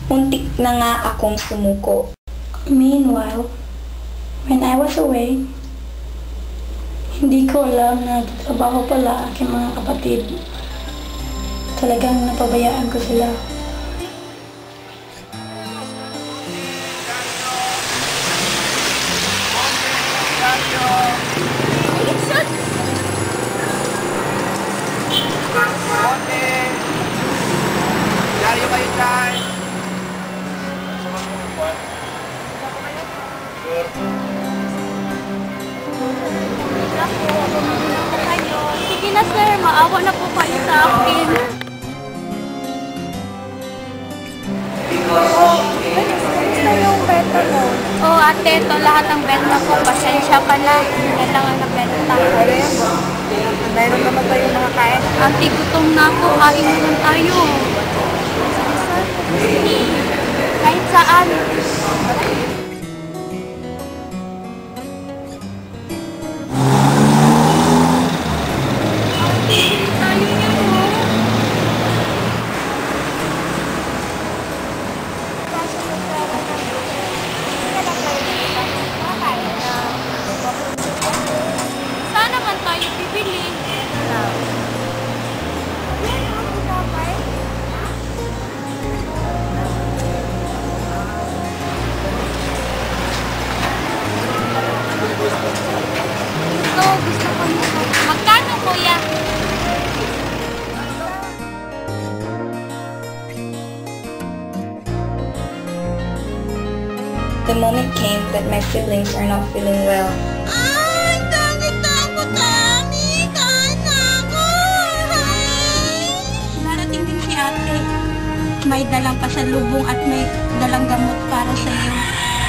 Muntik na nga akong sumuko. Meanwhile, when I was away, hindi ko alam na trabaho pala aking mga kapatid. Talagang napabayaan ko sila. Layo kayo dyan! Sige na sir, maawa na po kayo sa akin. Gusto yung benta mo? Oo ate, ito lahat ng benta ko. Pasensya ka na. Yan lang ang nabenta. Mayroon naman tayo mga kain. Ate, gutom na ako. Kain naman tayo. Kahit saan. Saan naman tayo bibili? Gusto ko nito. Magkano kuya? The moment came that my siblings are not feeling well. Narating din si ate. May dalang pasalubong at may dalang gamot para sa iyo.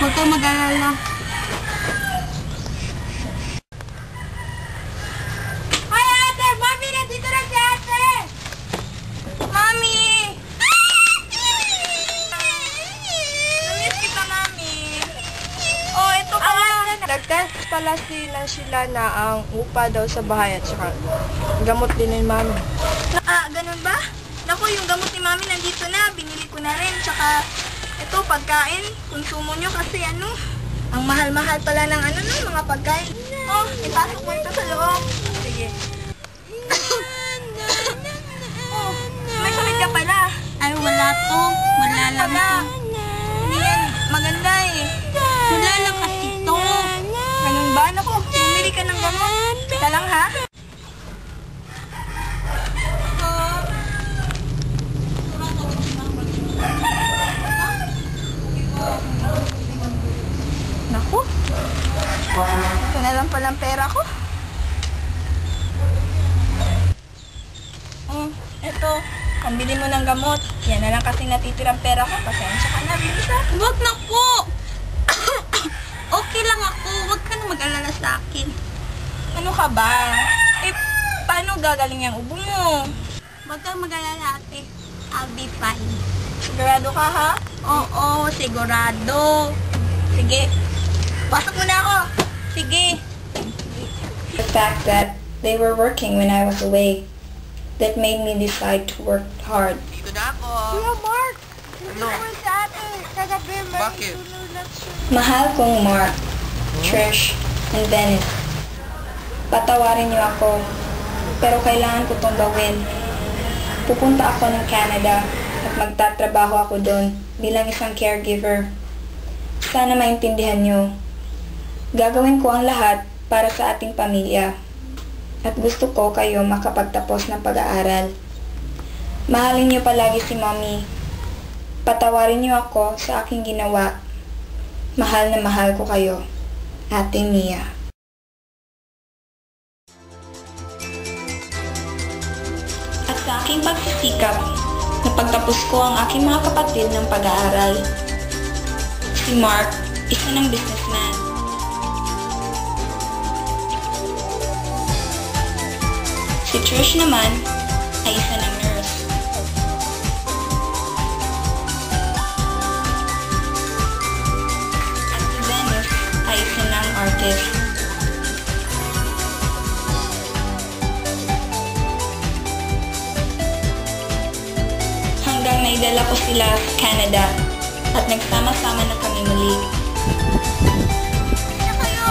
Huwag kang mag-alala. Ay ate! Mami! Nandito na si ate! Mami! Namiss kita, Mami. Oh, ito pala. Nag-test pala sila na ang upa daw sa bahay at saka gamot din ni Mami. Ganun ba? Naku, yung gamot ni Mami nandito na. Binili ko na rin. Tsaka, ito, pagkain. Konsumo nyo kasi ang mahal-mahal pala ng mga pagkain. Oh, ipasok mo ito sa loob. Sige. Oh, may sakit ka pala. Ay, wala to. Wala lang to. Hindi yan. Maganda eh. Wala lang kasi to. Ganun ba? Naku, bumili ka ng gamot. Teka lang ha. Naku. Ito na lang palang pera ko. Ito. Pambili mo ng gamot. Yan na lang kasi natitirang pera ko. Pasensya ka na, Bisa. Huwag na po. Okay lang ako. Huwag ka na mag-alala sa akin. Ano ka ba? Paano gagaling yung ubo mo? Huwag kang mag-alala, ate. I'll be fine. Sigurado ka, ha? Oo, sigurado. Sige. Pasok mo na ako. Sige. The fact that they were working when I was away, that made me decide to work hard. Dito na ako. Kuya Mark! Ano? Si ate, kagabi may Bakit? sinulat siya. Mahal kong Mark, Trish, and Dennis. Patawarin niyo ako, pero kailangan ko itong gawin. Pupunta ako ng Canada at magtatrabaho ako doon bilang isang caregiver. Sana maintindihan niyo. Gagawin ko ang lahat para sa ating pamilya. At gusto ko kayo makapagtapos ng pag-aaral. Mahalin niyo palagi si Mommy. Patawarin niyo ako sa aking ginawa. Mahal na mahal ko kayo. Ate Mia. At sa aking pagsisikap, napagtapos ko ang aking mga kapatid ng pag-aaral. Si Mark, isa ng businessman. Si Trish naman ay isa ng nurse. At si Dennis ay isa ng artist. Hanggang naidala Dinala ko sila sa Canada at nagsama-sama na kami muli. Kaya kayo.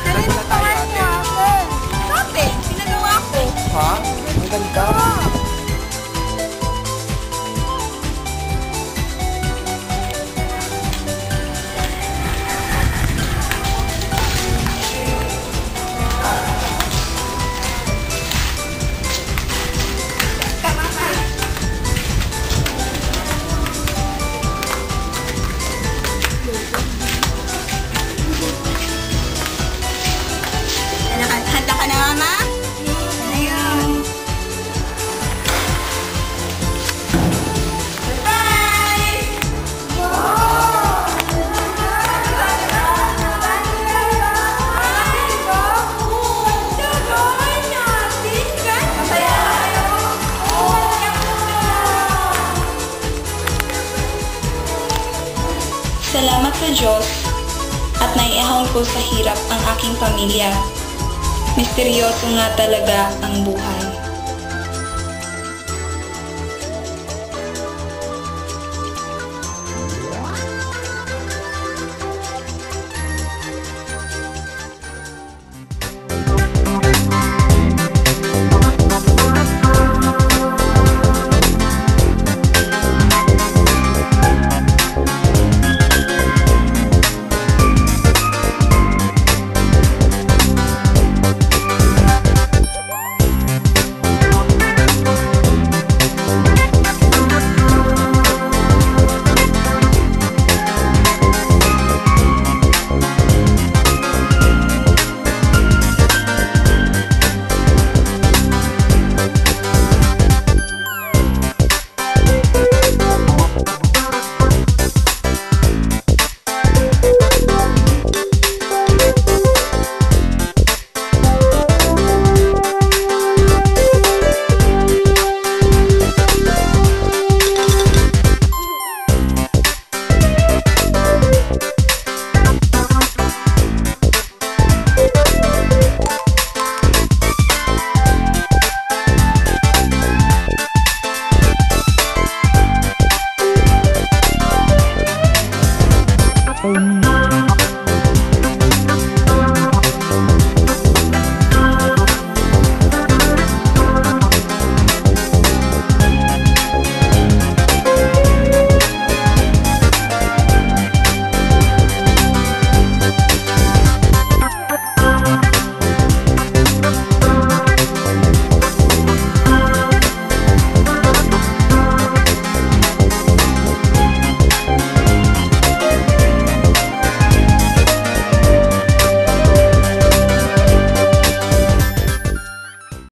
Saan na tayo, ate? Sabi, pinagawa ko. Ha? Ang ganda. Handa ka na, Mama? Ayun. Salamat sa Diyos at naiahon ko sa hirap ang aking pamilya. Misteryoso nga talaga ang buhay.